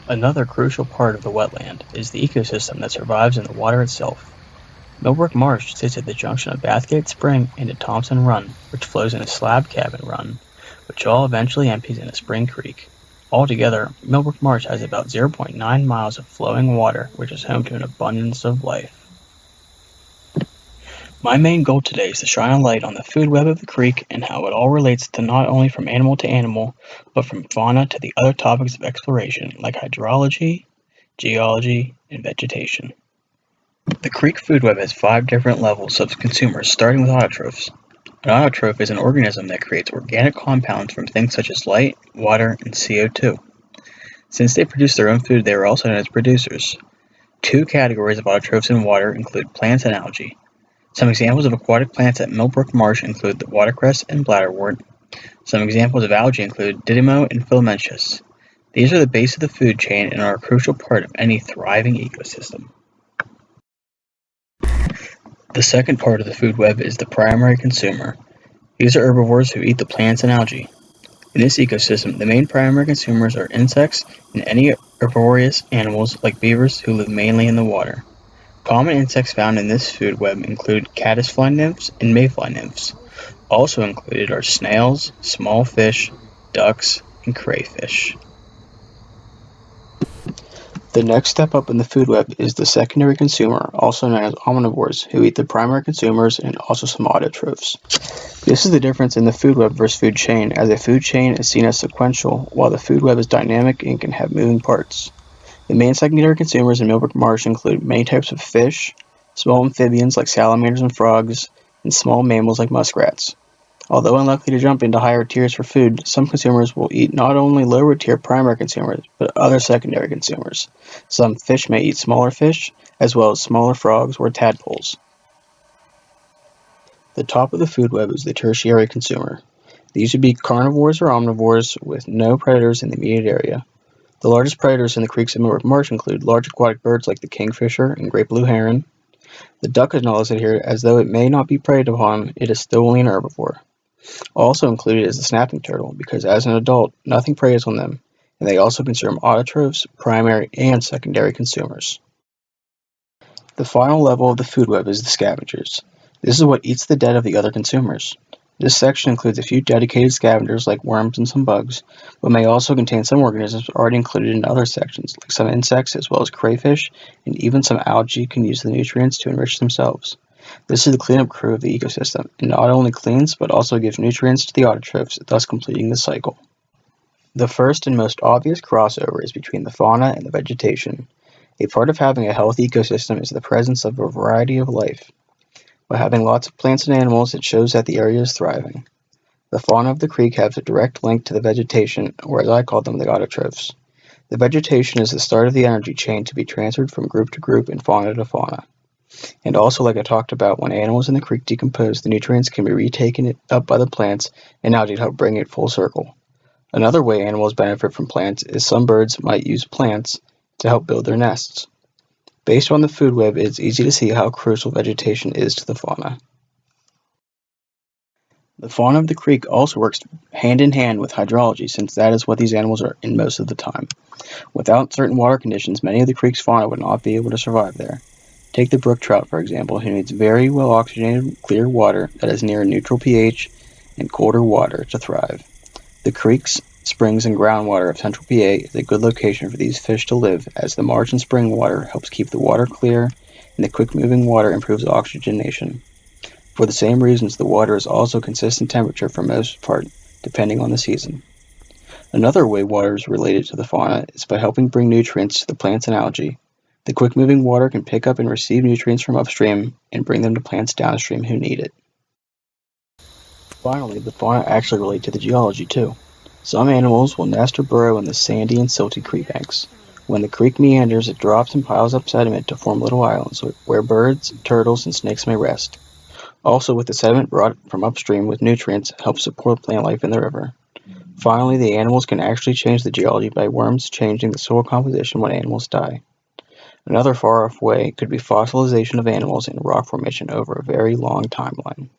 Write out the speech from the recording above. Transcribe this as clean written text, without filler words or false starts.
Another crucial part of the wetland is the ecosystem that survives in the water itself. Millbrook Marsh sits at the junction of Bathgate Spring and Thompson Run, which flows into Slab Cabin Run, which all eventually empties into Spring Creek. Altogether, Millbrook Marsh has about 0.9 miles of flowing water, which is home to an abundance of life. My main goal today is to shine a light on the food web of the creek and how it all relates to not only from animal to animal, but from fauna to the other topics of exploration like hydrology, geology, and vegetation. The creek food web has 5 different levels of consumers, starting with autotrophs. An autotroph is an organism that creates organic compounds from things such as light, water, and CO2. Since they produce their own food, they are also known as producers. 2 categories of autotrophs in water include plants and algae. Some examples of aquatic plants at Millbrook Marsh include the watercress and bladderwort. Some examples of algae include didymo and filamentous. These are the base of the food chain and are a crucial part of any thriving ecosystem. The second part of the food web is the primary consumer. These are herbivores who eat the plants and algae. In this ecosystem, the main primary consumers are insects and any herbivorous animals like beavers who live mainly in the water. Common insects found in this food web include caddisfly nymphs and mayfly nymphs. Also included are snails, small fish, ducks, and crayfish. The next step up in the food web is the secondary consumer, also known as omnivores, who eat the primary consumers and also some autotrophs. This is the difference in the food web versus food chain, as a food chain is seen as sequential, while the food web is dynamic and can have moving parts. The main secondary consumers in Millbrook Marsh include many types of fish, small amphibians like salamanders and frogs, and small mammals like muskrats. Although unlikely to jump into higher tiers for food, some consumers will eat not only lower tier primary consumers, but other secondary consumers. Some fish may eat smaller fish, as well as smaller frogs or tadpoles. The top of the food web is the tertiary consumer. These would be carnivores or omnivores with no predators in the immediate area. The largest predators in the creeks of Millbrook Marsh include large aquatic birds like the kingfisher and great blue heron. The duck is not listed here, as though it may not be preyed upon, it is still only an herbivore. Also included is the snapping turtle, because as an adult, nothing preys on them, and they also consume autotrophs, primary and secondary consumers. The final level of the food web is the scavengers. This is what eats the dead of the other consumers. This section includes a few dedicated scavengers like worms and some bugs, but may also contain some organisms already included in other sections, like some insects as well as crayfish, and even some algae can use the nutrients to enrich themselves. This is the cleanup crew of the ecosystem, and not only cleans, but also gives nutrients to the autotrophs, thus completing the cycle. The first and most obvious crossover is between the fauna and the vegetation. A part of having a healthy ecosystem is the presence of a variety of life. By having lots of plants and animals, it shows that the area is thriving. The fauna of the creek has a direct link to the vegetation, or as I call them, the autotrophs. The vegetation is the start of the energy chain to be transferred from group to group and fauna to fauna. And also, like I talked about, when animals in the creek decompose, the nutrients can be retaken up by the plants and algae to help bring it full circle. Another way animals benefit from plants is some birds might use plants to help build their nests. Based on the food web, it is easy to see how crucial vegetation is to the fauna. The fauna of the creek also works hand in hand with hydrology, since that is what these animals are in most of the time. Without certain water conditions, many of the creek's fauna would not be able to survive there. Take the brook trout, for example, who needs very well oxygenated, clear water that is near a neutral pH and colder water to thrive. The creeks, springs, and groundwater of central PA is a good location for these fish to live, as the marsh and spring water helps keep the water clear, and the quick-moving water improves oxygenation. For the same reasons, the water is also consistent temperature for most part, depending on the season. Another way water is related to the fauna is by helping bring nutrients to the plants and algae. The quick-moving water can pick up and receive nutrients from upstream and bring them to plants downstream who need it. Finally, the fauna actually relate to the geology too. Some animals will nest or burrow in the sandy and silty creek banks. When the creek meanders, it drops and piles up sediment to form little islands where birds, turtles, and snakes may rest. Also, with the sediment brought from upstream with nutrients, helps support plant life in the river. Finally, the animals can actually change the geology by worms changing the soil composition when animals die. Another far-off way could be fossilization of animals in rock formation over a very long timeline.